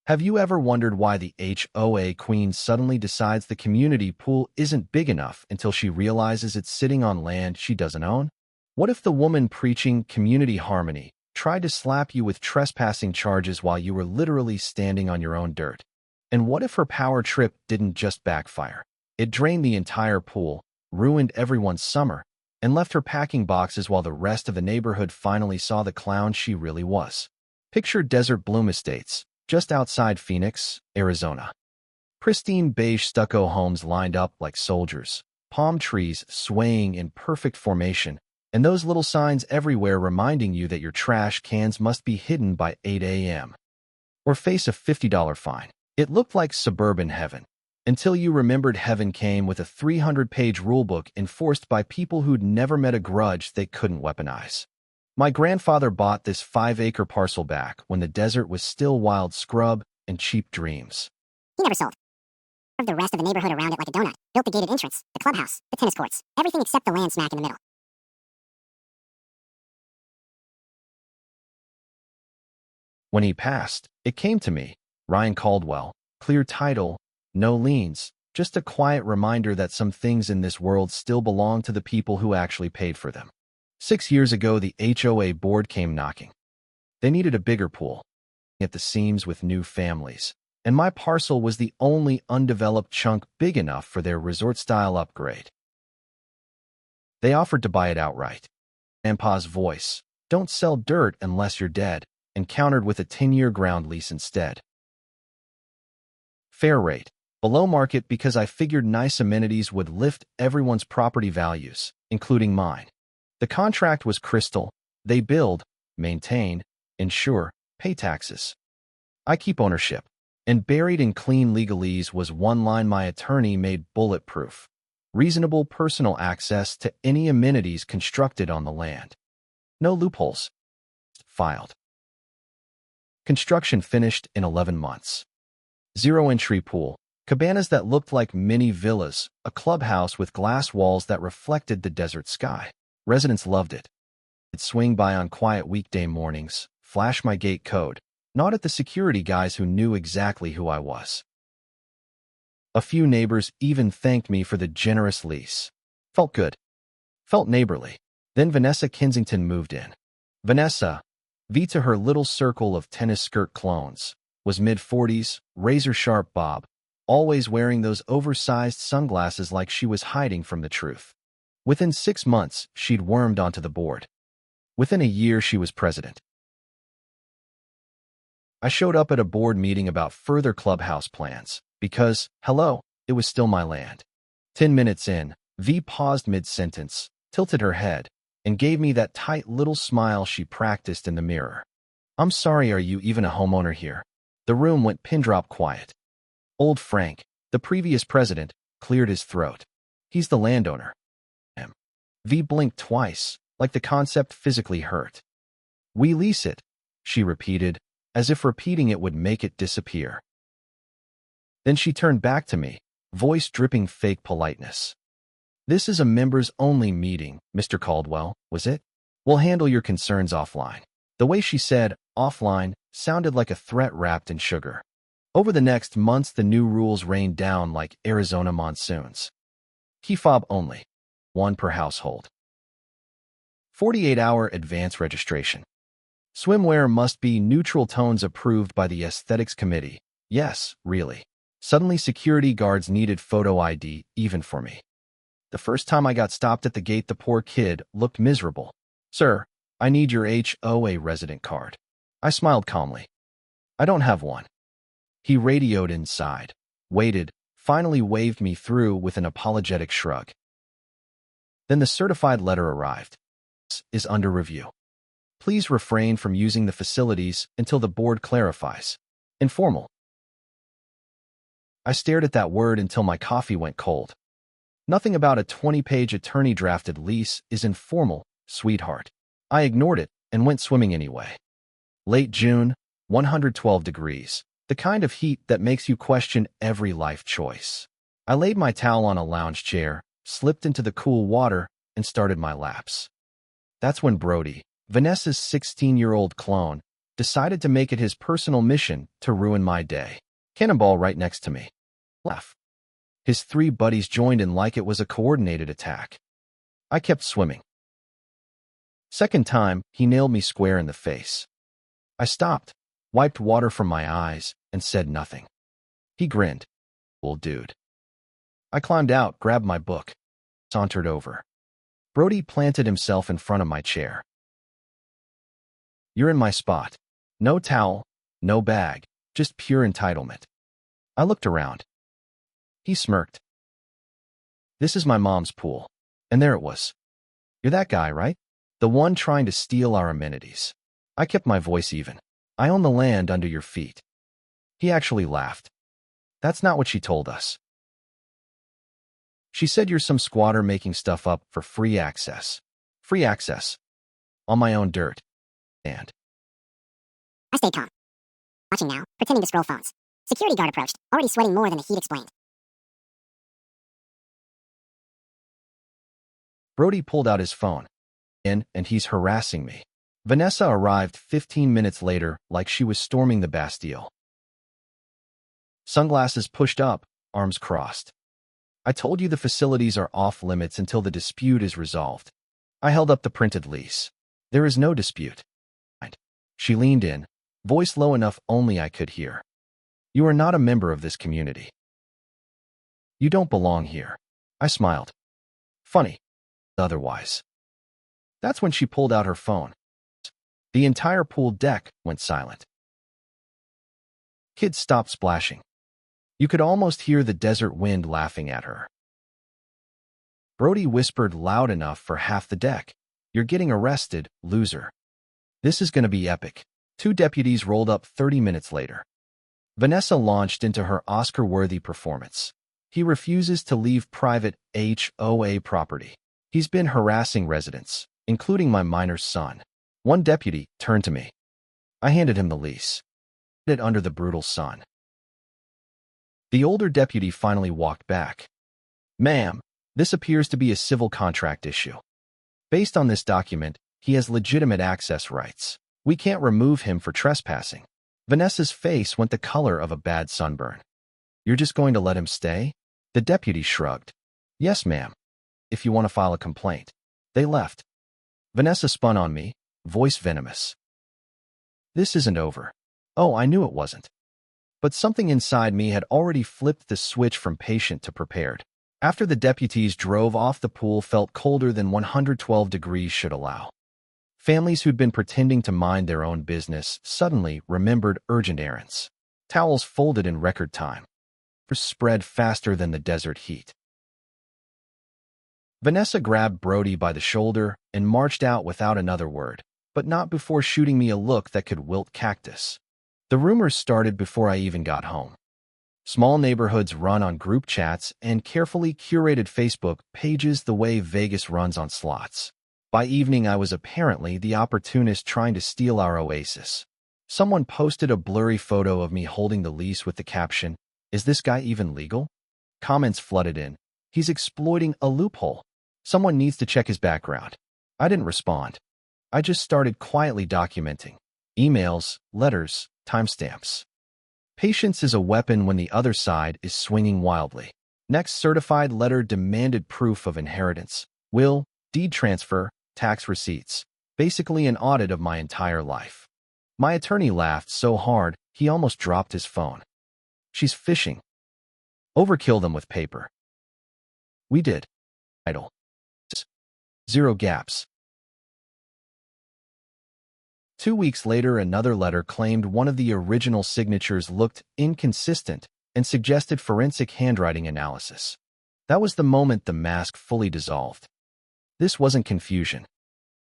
Have you ever wondered why the HOA queen suddenly decides the community pool isn't big enough until she realizes it's sitting on land she doesn't own? What if the woman preaching community harmony tried to slap you with trespassing charges while you were literally standing on your own dirt? And what if her power trip didn't just backfire? It drained the entire pool, ruined everyone's summer, and left her packing boxes while the rest of the neighborhood finally saw the clown she really was. Picture Desert Bloom Estates, just outside Phoenix, Arizona. Pristine beige stucco homes lined up like soldiers, palm trees swaying in perfect formation, and those little signs everywhere reminding you that your trash cans must be hidden by 8 a.m. or face a $50 fine. It looked like suburban heaven, until you remembered heaven came with a 300-page rulebook enforced by people who'd never met a grudge they couldn't weaponize. My grandfather bought this 5-acre parcel back when the desert was still wild scrub and cheap dreams. He never sold. Carved the rest of the neighborhood around it like a donut. Built the gated entrance, the clubhouse, the tennis courts, everything except the land smack in the middle. When he passed, it came to me, Ryan Caldwell, clear title, no liens, just a quiet reminder that some things in this world still belong to the people who actually paid for them. 6 years ago, the HOA board came knocking. They needed a bigger pool at the seams with new families, and my parcel was the only undeveloped chunk big enough for their resort-style upgrade. They offered to buy it outright. Grandpa's voice, "Don't sell dirt unless you're dead," and countered with a 10-year ground lease instead. Fair rate, below market because I figured nice amenities would lift everyone's property values, including mine. The contract was crystal. They build, maintain, insure, pay taxes. I keep ownership. And buried in clean legalese was one line my attorney made bulletproof: reasonable personal access to any amenities constructed on the land. No loopholes. Filed. Construction finished in 11 months. Zero-entry pool, cabanas that looked like mini villas, a clubhouse with glass walls that reflected the desert sky. Residents loved it. I'd swing by on quiet weekday mornings, flash my gate code, nod at the security guys who knew exactly who I was. A few neighbors even thanked me for the generous lease. Felt good. Felt neighborly. Then Vanessa Kensington moved in. Vanessa, V to her little circle of tennis skirt clones, was mid-40s, razor-sharp bob, always wearing those oversized sunglasses like she was hiding from the truth. Within 6 months, she'd wormed onto the board. Within a year, she was president. I showed up at a board meeting about further clubhouse plans because, hello, it was still my land. 10 minutes in, V paused mid-sentence, tilted her head, and gave me that tight little smile she practiced in the mirror. "I'm sorry, are you even a homeowner here?" The room went pin-drop quiet. Old Frank, the previous president, cleared his throat. "He's the landowner." V blinked twice, like the concept physically hurt. "We lease it," she repeated, as if repeating it would make it disappear. Then she turned back to me, voice dripping fake politeness. "This is a members-only meeting, Mr. Caldwell, was it? We'll handle your concerns offline." The way she said "offline" sounded like a threat wrapped in sugar. Over the next months, the new rules rained down like Arizona monsoons. Key fob only. 1 per household. 48-hour advance registration. Swimwear must be neutral tones approved by the aesthetics committee. Yes, really. Suddenly security guards needed photo ID, even for me. The first time I got stopped at the gate, the poor kid looked miserable. "Sir, I need your HOA resident card." I smiled calmly. "I don't have one." He radioed inside, waited, finally waved me through with an apologetic shrug. Then the certified letter arrived. "This is under review. Please refrain from using the facilities until the board clarifies." Informal. I stared at that word until my coffee went cold. Nothing about a 20-page attorney-drafted lease is informal, sweetheart. I ignored it and went swimming anyway. Late June, 112 degrees, the kind of heat that makes you question every life choice. I laid my towel on a lounge chair, slipped into the cool water, and started my laps. That's when Brody, Vanessa's 16-year-old clone, decided to make it his personal mission to ruin my day. Cannonball right next to me. Laugh. His 3 buddies joined in like it was a coordinated attack. I kept swimming. Second time, he nailed me square in the face. I stopped, wiped water from my eyes, and said nothing. He grinned. Old dude. I climbed out, grabbed my book, sauntered over. Brody planted himself in front of my chair. You're in my spot. No towel, no bag, just pure entitlement. I looked around. He smirked. This is my mom's pool. And there it was. You're that guy, right? The one trying to steal our amenities. I kept my voice even. I own the land under your feet. He actually laughed. That's not what she told us. She said you're some squatter making stuff up for free access. Free access. On my own dirt. And I stayed calm. Watching now, pretending to scroll phones. Security guard approached, already sweating more than the heat explained. Brody pulled out his phone. And he's harassing me. Vanessa arrived 15 minutes later like she was storming the Bastille. Sunglasses pushed up, arms crossed. I told you the facilities are off limits until the dispute is resolved. I held up the printed lease. There is no dispute. She leaned in, voice low enough only I could hear. You are not a member of this community. You don't belong here. I smiled. Funny. Otherwise. That's when she pulled out her phone. The entire pool deck went silent. Kids stopped splashing. You could almost hear the desert wind laughing at her. Brody whispered loud enough for half the deck. You're getting arrested, loser. This is going to be epic. 2 deputies rolled up 30 minutes later. Vanessa launched into her Oscar-worthy performance. He refuses to leave private HOA property. He's been harassing residents, including my minor's son. One deputy turned to me. I handed him the lease. It under the brutal sun. The older deputy finally walked back. Ma'am, this appears to be a civil contract issue. Based on this document, he has legitimate access rights. We can't remove him for trespassing. Vanessa's face went the color of a bad sunburn. You're just going to let him stay? The deputy shrugged. Yes, ma'am. If you want to file a complaint. They left. Vanessa spun on me, voice venomous. This isn't over. Oh, I knew it wasn't. But something inside me had already flipped the switch from patient to prepared. After the deputies drove off, the pool felt colder than 112 degrees should allow. Families who'd been pretending to mind their own business suddenly remembered urgent errands. Towels folded in record time. Spread faster than the desert heat. Vanessa grabbed Brody by the shoulder and marched out without another word, but not before shooting me a look that could wilt cactus. The rumors started before I even got home. Small neighborhoods run on group chats and carefully curated Facebook pages the way Vegas runs on slots. By evening, I was apparently the opportunist trying to steal our oasis. Someone posted a blurry photo of me holding the lease with the caption, "Is this guy even legal?" Comments flooded in. He's exploiting a loophole. Someone needs to check his background. I didn't respond. I just started quietly documenting. Emails, letters, timestamps. Patience is a weapon when the other side is swinging wildly. Next certified letter demanded proof of inheritance, will, deed transfer, tax receipts. Basically an audit of my entire life. My attorney laughed so hard, he almost dropped his phone. She's fishing. Overkill them with paper. We did. Idle. 0 gaps. 2 weeks later, another letter claimed one of the original signatures looked inconsistent and suggested forensic handwriting analysis. That was the moment the mask fully dissolved. This wasn't confusion.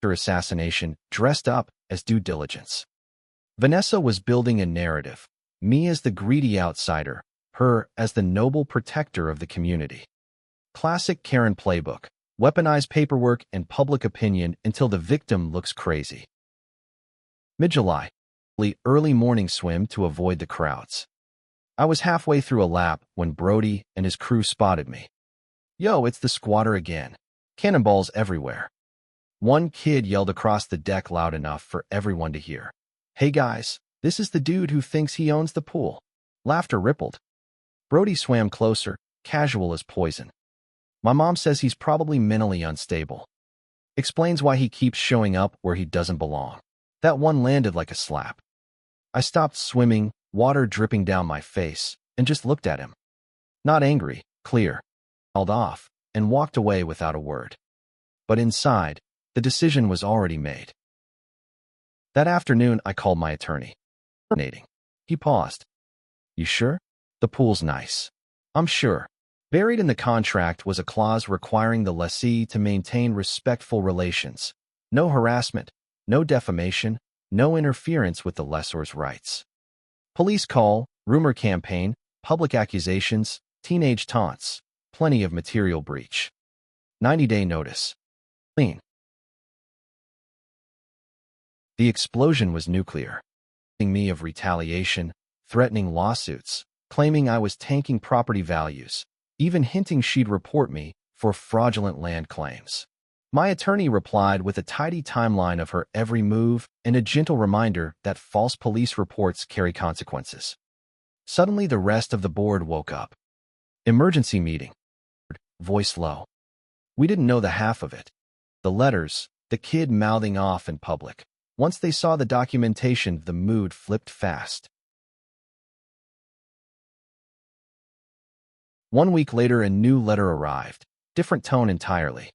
Her assassination dressed up as due diligence. Vanessa was building a narrative, me as the greedy outsider, her as the noble protector of the community. Classic Karen playbook. Weaponize paperwork and public opinion until the victim looks crazy. Mid-July. Early morning swim to avoid the crowds. I was halfway through a lap when Brody and his crew spotted me. Yo, it's the squatter again. Cannonballs everywhere. One kid yelled across the deck loud enough for everyone to hear. Hey guys, this is the dude who thinks he owns the pool. Laughter rippled. Brody swam closer, casual as poison. My mom says he's probably mentally unstable. Explains why he keeps showing up where he doesn't belong. That one landed like a slap. I stopped swimming, water dripping down my face, and just looked at him. Not angry, clear. Held off, and walked away without a word. But inside, the decision was already made. That afternoon, I called my attorney. He paused. You sure? The pool's nice. I'm sure. Buried in the contract was a clause requiring the lessee to maintain respectful relations. No harassment, no defamation, no interference with the lessor's rights. Police call, rumor campaign, public accusations, teenage taunts, plenty of material breach. 90-day notice. Clean. The explosion was nuclear. Accusing me of retaliation, threatening lawsuits, claiming I was tanking property values, even hinting she'd report me for fraudulent land claims. My attorney replied with a tidy timeline of her every move and a gentle reminder that false police reports carry consequences. Suddenly, the rest of the board woke up. Emergency meeting. Voice low. We didn't know the half of it. The letters, the kid mouthing off in public. Once they saw the documentation, the mood flipped fast. 1 week later, a new letter arrived. Different tone entirely.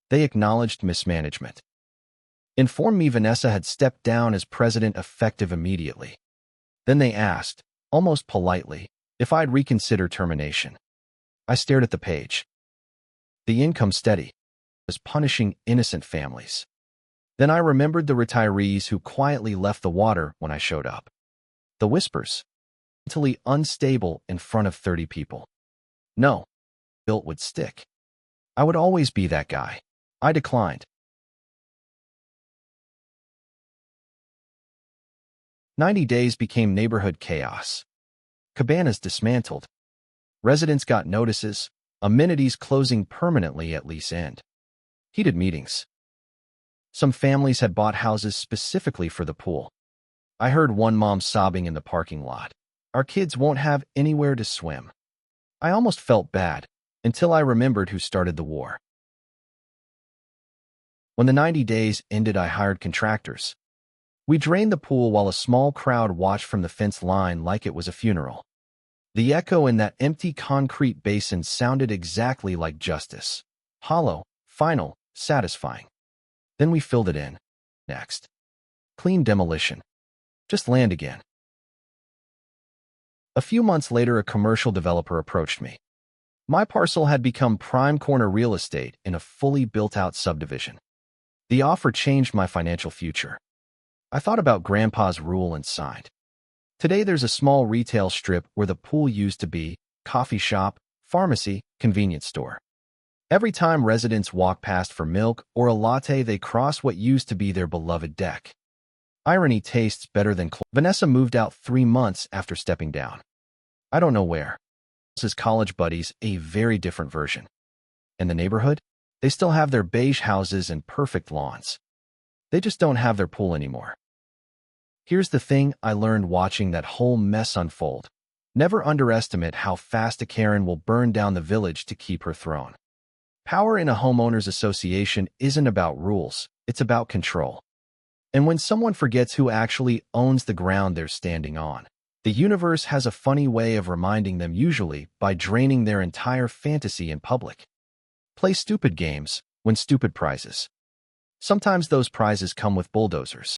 They acknowledged mismanagement. Informed me Vanessa had stepped down as president effective immediately. Then they asked, almost politely, if I'd reconsider termination. I stared at the page. The income steady was punishing innocent families. Then I remembered the retirees who quietly left the water when I showed up. The whispers, mentally unstable in front of 30 people. No, built would stick. I would always be that guy. I declined. 90 days became neighborhood chaos. Cabanas dismantled. Residents got notices, amenities closing permanently at lease end. Heated meetings. Some families had bought houses specifically for the pool. I heard one mom sobbing in the parking lot. Our kids won't have anywhere to swim. I almost felt bad, until I remembered who started the war. When the 90 days ended, I hired contractors. We drained the pool while a small crowd watched from the fence line like it was a funeral. The echo in that empty concrete basin sounded exactly like justice. Hollow, final, satisfying. Then we filled it in. Next. Clean demolition. Just land again. A few months later, a commercial developer approached me. My parcel had become prime corner real estate in a fully built-out subdivision. The offer changed my financial future. I thought about Grandpa's rule and signed. Today there's a small retail strip where the pool used to be, coffee shop, pharmacy, convenience store. Every time residents walk past for milk or a latte, they cross what used to be their beloved deck. Irony tastes better than Vanessa moved out 3 months after stepping down. I don't know where. His college buddies, a very different version. In the neighborhood, they still have their beige houses and perfect lawns. They just don't have their pool anymore. Here's the thing I learned watching that whole mess unfold. Never underestimate how fast a Karen will burn down the village to keep her throne. Power in a homeowners association isn't about rules, it's about control. And when someone forgets who actually owns the ground they're standing on, the universe has a funny way of reminding them, usually by draining their entire fantasy in public. Play stupid games, win stupid prizes. Sometimes those prizes come with bulldozers.